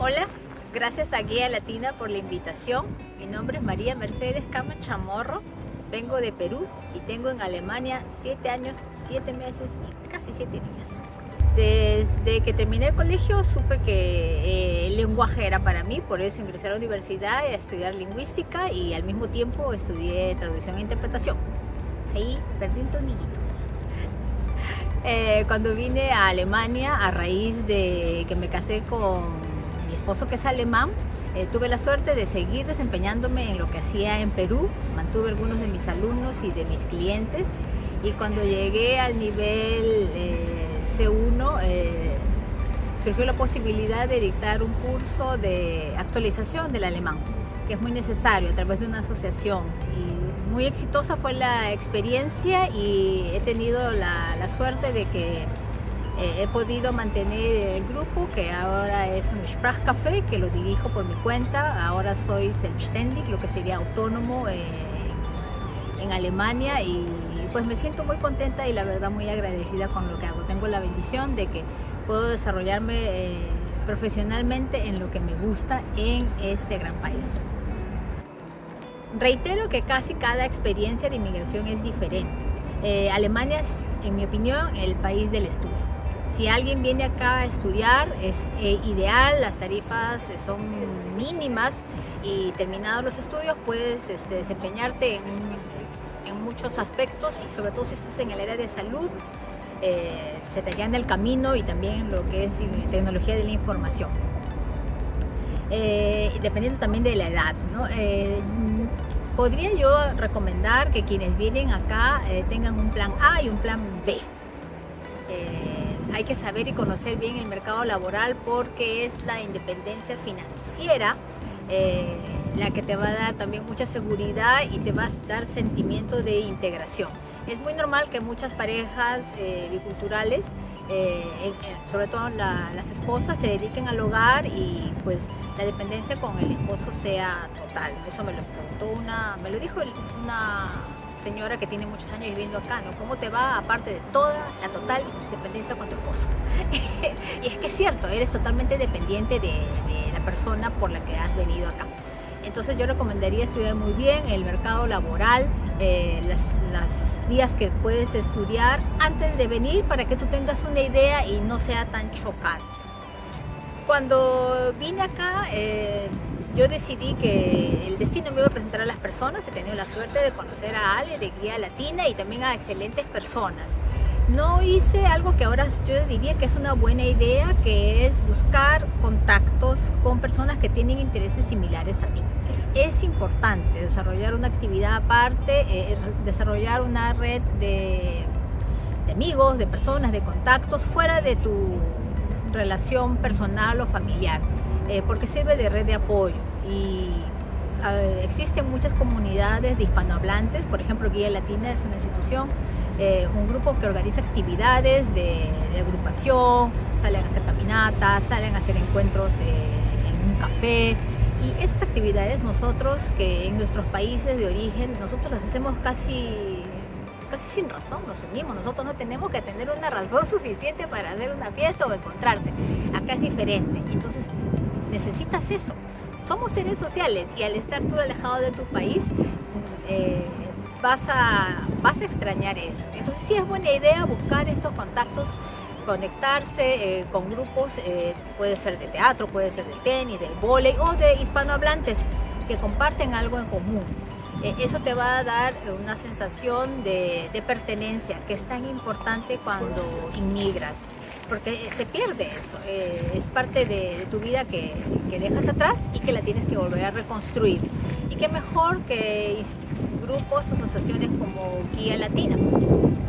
Hola, gracias a Guía Latina por la invitación. Mi nombre es María Mercedes Cama Chamorro, vengo de Perú y tengo en Alemania 7 años, 7 meses y casi 7 días. Desde que terminé el colegio supe que el lenguaje era para mí, por eso ingresé a la universidad a estudiar lingüística y al mismo tiempo estudié traducción e interpretación. Ahí perdí un tornillito. Cuando vine a Alemania a raíz de que me casé con mi esposo, que es alemán, tuve la suerte de seguir desempeñándome en lo que hacía en Perú. Mantuve algunos de mis alumnos y de mis clientes, y cuando llegué al nivel C1 surgió la posibilidad de dictar un curso de actualización del alemán, que es muy necesario a través de una asociación. Y muy exitosa fue la experiencia y he tenido la suerte de que he podido mantener el grupo, que ahora es un Sprachcafé, que lo dirijo por mi cuenta. Ahora soy selbstständig, lo que sería autónomo en Alemania, y pues me siento muy contenta y la verdad muy agradecida con lo que hago. Tengo la bendición de que puedo desarrollarme profesionalmente en lo que me gusta en este gran país. Reitero que casi cada experiencia de inmigración es diferente. Alemania es, en mi opinión, el país del estudio. Si alguien viene acá a estudiar es ideal, las tarifas son mínimas y terminados los estudios puedes desempeñarte en muchos aspectos, y sobre todo si estás en el área de salud, se te allana el camino, y también lo que es tecnología de la información. Dependiendo también de la edad, ¿no? Podría yo recomendar que quienes vienen acá tengan un plan A y un plan B. Hay que saber y conocer bien el mercado laboral, porque es la independencia financiera la que te va a dar también mucha seguridad y te va a dar sentimiento de integración. Es muy normal que muchas parejas biculturales, sobre todo las esposas, se dediquen al hogar y pues la dependencia con el esposo sea total. Eso me lo preguntó me lo dijo una señora que tiene muchos años viviendo acá, ¿no? ¿Cómo te va aparte de toda la total dependencia con tu esposo? Y es que es cierto, eres totalmente dependiente de la persona por la que has venido acá. Entonces yo recomendaría estudiar muy bien el mercado laboral, las vías que puedes estudiar antes de venir, para que tú tengas una idea y no sea tan chocante. Cuando vine acá, yo decidí que el destino me iba a presentar a las personas. He tenido la suerte de conocer a Ale de Guía Latina y también a excelentes personas. No hice algo que ahora yo diría que es una buena idea, que es buscar contactos con personas que tienen intereses similares a ti. Es importante desarrollar una actividad aparte, desarrollar una red de amigos, de personas, de contactos fuera de tu relación personal o familiar, porque sirve de red de apoyo. Y existen muchas comunidades de hispanohablantes. Por ejemplo, Guía Latina es una institución, un grupo que organiza actividades de agrupación, salen a hacer caminatas, salen a hacer encuentros en un café. Y esas actividades nosotros, que en nuestros países de origen, nosotros las hacemos casi sin razón, nos unimos. Nosotros no tenemos que tener una razón suficiente para hacer una fiesta o encontrarse. Acá es diferente, entonces necesitas eso. Somos seres sociales, y al estar tú alejado de tu país, vas a extrañar eso. Entonces sí es buena idea buscar estos contactos, conectarse con grupos, puede ser de teatro, puede ser de tenis, del vóley, o de hispanohablantes que comparten algo en común. Eso te va a dar una sensación de pertenencia, que es tan importante cuando inmigras, porque se pierde eso. Es parte de tu vida que dejas atrás y que la tienes que volver a reconstruir. Y qué mejor que grupos, asociaciones como Guía Latina,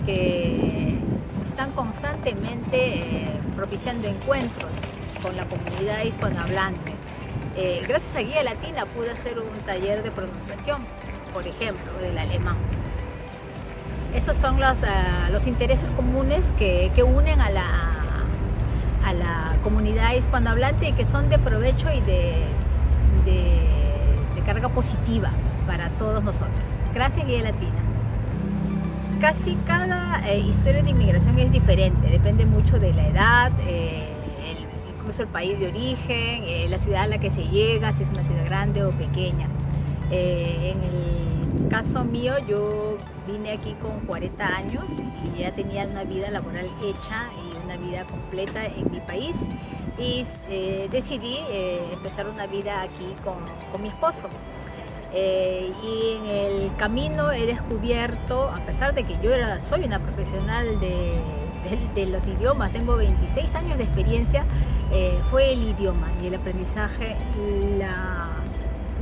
que están constantemente propiciando encuentros con la comunidad hispanohablante. Gracias a Guía Latina pude hacer un taller de pronunciación, por ejemplo, del alemán. Esos son los intereses comunes que unen a la comunidad hispanohablante, y que son de provecho y de carga positiva para todos nosotros. Gracias, Guía Latina. Casi cada historia de inmigración es diferente, depende mucho de la edad, incluso el país de origen, la ciudad a la que se llega, si es una ciudad grande o pequeña. En el caso mío, yo vine aquí con 40 años y ya tenía una vida laboral hecha y una vida completa en mi país, y decidí empezar una vida aquí con mi esposo. Y en el camino he descubierto, a pesar de que yo soy una profesional de los idiomas, tengo 26 años de experiencia, fue el idioma y el aprendizaje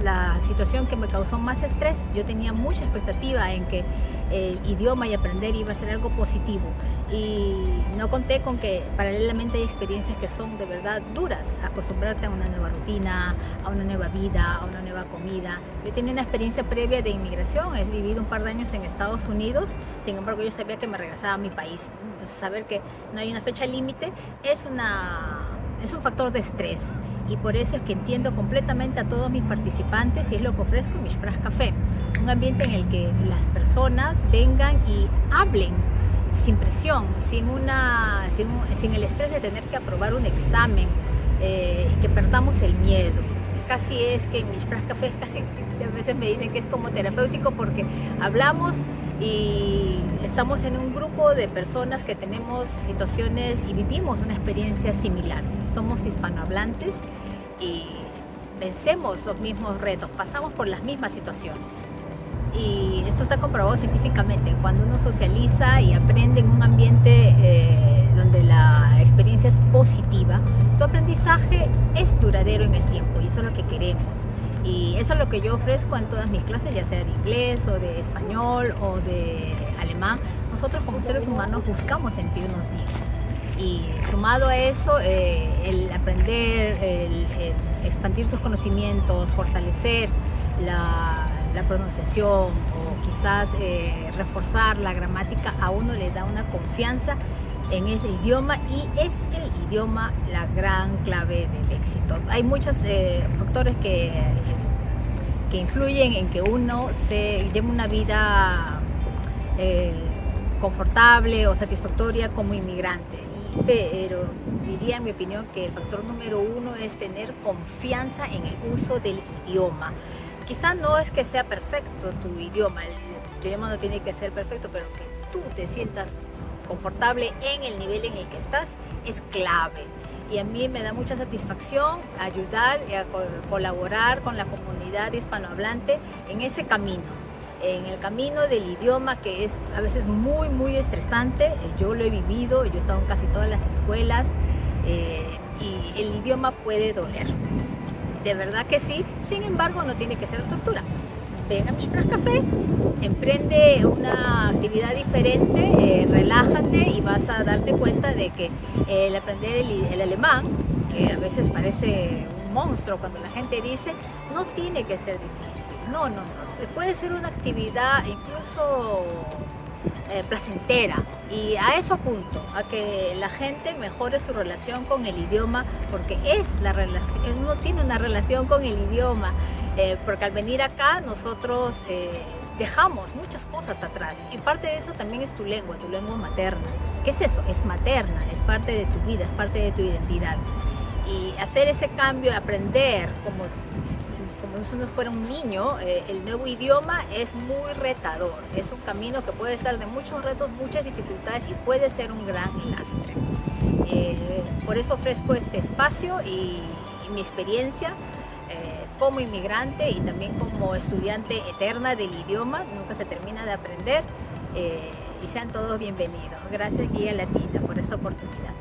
la situación que me causó más estrés. Yo tenía mucha expectativa en que el idioma y aprender iba a ser algo positivo, y no conté con que paralelamente hay experiencias que son de verdad duras. Acostumbrarte a una nueva rutina, a una nueva vida, a una nueva comida. Yo tenía una experiencia previa de inmigración, he vivido un par de años en Estados Unidos, sin embargo yo sabía que me regresaba a mi país. Entonces saber que no hay una fecha límite es un factor de estrés, y por eso es que entiendo completamente a todos mis participantes, y es lo que ofrezco en Mishprach Café, un ambiente en el que las personas vengan y hablen sin presión, sin el estrés de tener que aprobar un examen, que perdamos el miedo. Casi es que en Mishprach Café a veces me dicen que es como terapéutico, porque hablamos y estamos en un grupo de personas que tenemos situaciones y vivimos una experiencia similar. Somos hispanohablantes y vencemos los mismos retos, pasamos por las mismas situaciones. Y esto está comprobado científicamente. Cuando uno socializa y aprende en un ambiente donde la experiencia es positiva, tu aprendizaje es duradero en el tiempo, y eso es lo que queremos. Y eso es lo que yo ofrezco en todas mis clases, ya sea de inglés o de español o de alemán. Nosotros como seres humanos buscamos sentirnos bien. Y sumado a eso, el aprender, el expandir tus conocimientos, fortalecer la pronunciación, o quizás reforzar la gramática, a uno le da una confianza en ese idioma, y es el idioma la gran clave del éxito. Hay muchos factores que influyen en que uno se lleve una vida confortable o satisfactoria como inmigrante, pero diría en mi opinión que el factor número uno es tener confianza en el uso del idioma. Quizás no es que sea perfecto tu idioma, tu idioma no tiene que ser perfecto, pero que tú te sientas confortable en el nivel en el que estás es clave. Y a mí me da mucha satisfacción ayudar y a colaborar con la comunidad hispanohablante en ese camino, en el camino del idioma, que es a veces muy, muy estresante. Yo lo he vivido, yo he estado en casi todas las escuelas, y el idioma puede doler. De verdad que sí, sin embargo no tiene que ser tortura. Ven a Mishprach Café, emprende una actividad diferente, relájate, y vas a darte cuenta de que el aprender el alemán, que a veces parece un monstruo cuando la gente dice, no tiene que ser difícil. No. Puede ser una actividad incluso placentera, y a eso apunto, a que la gente mejore su relación con el idioma, porque es la relación, uno tiene una relación con el idioma, porque al venir acá nosotros dejamos muchas cosas atrás, y parte de eso también es tu lengua materna. ¿Qué es eso? Es materna, es parte de tu vida, es parte de tu identidad, y hacer ese cambio, aprender como si uno fuera un niño, el nuevo idioma es muy retador, es un camino que puede estar de muchos retos, muchas dificultades, y puede ser un gran lastre. Por eso ofrezco este espacio y mi experiencia como inmigrante y también como estudiante eterna del idioma. Nunca se termina de aprender, y sean todos bienvenidos. Gracias, Guía Latina, por esta oportunidad.